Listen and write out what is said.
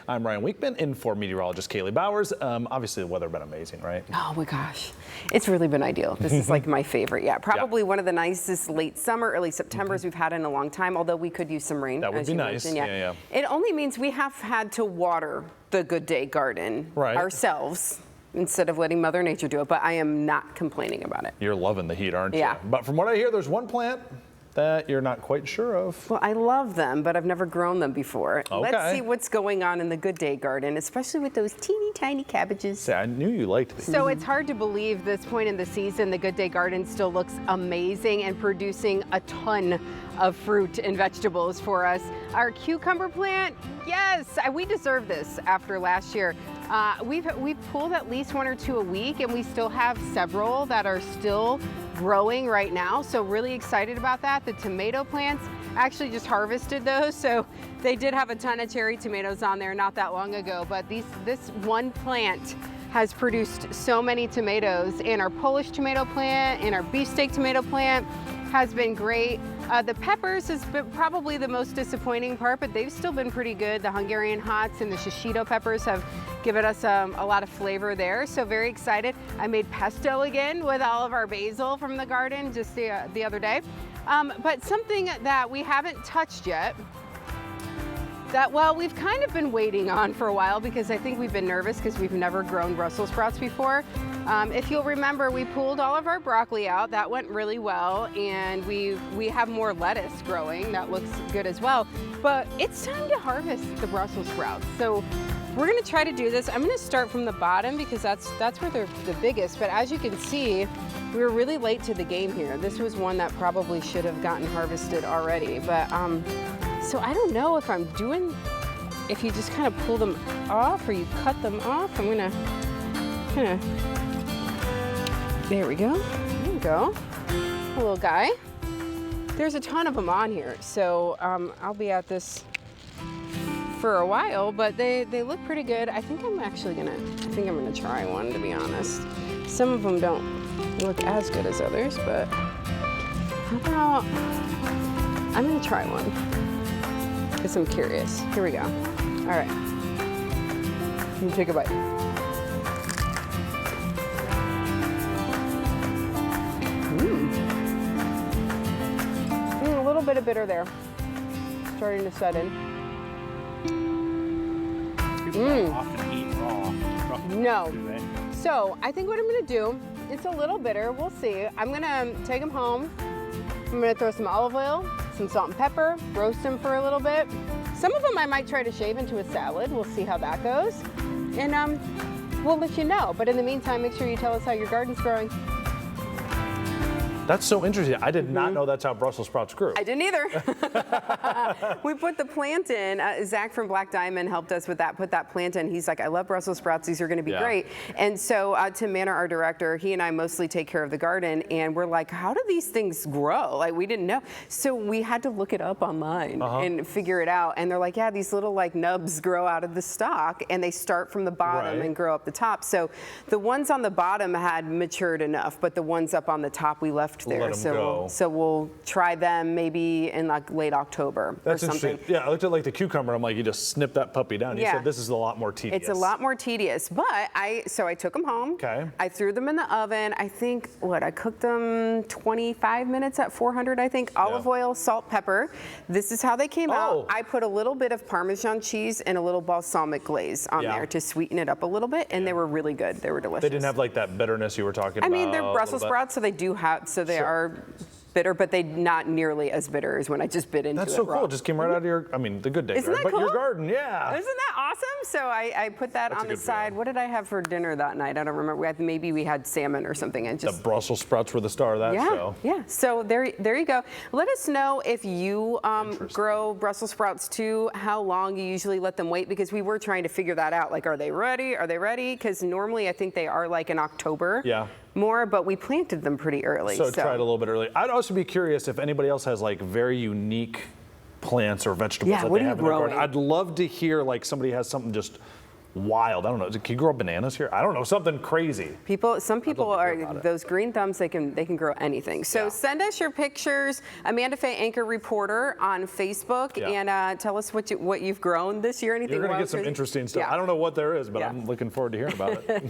I'm Ryan Weekman in for meteorologist Kaylee Bowers. Obviously, the weather has been amazing, right? Oh my gosh, it's really been ideal. This is like my favorite. Yeah, probably one of the nicest late summer, early Septembers we've had in a long time, although we could use some rain. That would be nice. Yeah. It only means we have had to water the Good Day garden ourselves, instead of letting Mother Nature do it, but I am not complaining about it. You're loving the heat, aren't you? Yeah. But from what I hear, there's one plant that you're not quite sure of. Well, I love them, but I've never grown them before. Okay. Let's see what's going on in the Good Day garden, especially with those teeny tiny cabbages. See, I knew you liked these. So it's hard to believe this point in the season, the Good Day garden still looks amazing and producing a ton of fruit and vegetables for us. Our cucumber plant, yes, we deserve this after last year. We've pulled at least 1 or 2 a week, and we still have several that are still growing right now, so really excited about that. The tomato plants, actually just harvested those, so they did have a ton of cherry tomatoes on there not that long ago, but this one plant has produced so many tomatoes, and our Polish tomato plant and our beefsteak tomato plant has been great. The peppers has been probably the most disappointing part, but they've still been pretty good. The Hungarian hots and the shishito peppers have given us a lot of flavor there, so very excited. I made pesto again with all of our basil from the garden just the other day. But something that we haven't touched yet, that, well, we've kind of been waiting on for a while because I think we've been nervous because we've never grown Brussels sprouts before. If you'll remember, we pulled all of our broccoli out. That went really well, and we have more lettuce growing. That looks good as well. But it's time to harvest the Brussels sprouts. So we're gonna try to do this. I'm gonna start from the bottom because that's where they're the biggest. But as you can see, we were really late to the game here. This was one that probably should have gotten harvested already. But so I don't know if if you just kind of pull them off or you cut them off. I'm gonna kind of, there we go. There we go. A little guy. There's a ton of them on here, so I'll be at this for a while, but they look pretty good. I think I'm gonna try one, to be honest. Some of them don't look as good as others, but how about, I'm gonna try one because I'm curious. Here we go. All right. Let me take a bite. A little bit of bitter there, starting to set in. People don't often eat raw. No. So I think what I'm gonna do, it's a little bitter, we'll see. I'm gonna take them home. I'm gonna throw some olive oil, some salt and pepper, roast them for a little bit. Some of them I might try to shave into a salad. We'll see how that goes. And we'll let you know. But in the meantime, make sure you tell us how your garden's growing. That's so interesting. I did not know that's how Brussels sprouts grew. I didn't either. We put the plant in. Zach from Black Diamond helped us with that, put that plant in. He's like, I love Brussels sprouts. These are going to be great. And so Tim Manor, our director, he and I mostly take care of the garden. And we're like, how do these things grow? Like, we didn't know. So we had to look it up online and figure it out. And they're like, yeah, these little like nubs grow out of the stalk, and they start from the bottom and grow up the top. So the ones on the bottom had matured enough, but the ones up on the top we left there. So we'll try them maybe in like late October or something. Yeah, I looked at like the cucumber. I'm like, you just snip that puppy down. You said this is a lot more tedious. It's a lot more tedious, but I took them home. Okay. I threw them in the oven. I think I cooked them 25 minutes at 400. I think olive oil, salt, pepper. This is how they came out. I put a little bit of Parmesan cheese and a little balsamic glaze on there to sweeten it up a little bit, and they were really good. They were delicious. They didn't have like that bitterness you were talking about. I mean, they're Brussels sprouts, so they do have, they are bitter, but they're not nearly as bitter as when I just bit into it. That's so cool. It just came right out of your, the Good Day Isn't garden, that cool? Your garden, Isn't that awesome? So I put that on the side. What did I have for dinner that night? I don't remember. Maybe we had salmon or something. And just the Brussels sprouts were the star of that show. Yeah. So there you go. Let us know if you grow Brussels sprouts too, how long you usually let them wait, because we were trying to figure that out. Like, are they ready? Are they ready? Because normally I think they are like in October. More, but we planted them pretty early. So tried a little bit early. I'd also be curious if anybody else has like very unique plants or vegetables that they have in their garden. I'd love to hear like somebody has something just wild. I don't know. Can you grow bananas here? I don't know. Something crazy. Some people love to are hear about it. those green thumbs. They can grow anything. So Yeah. send us your pictures, Amanda Faye Anchor Reporter on Facebook, Yeah. and tell us what you've grown this year. Anything You're going to wild, get some crazy? interesting stuff. Yeah. I don't know what there is, but Yeah. I'm looking forward to hearing about it.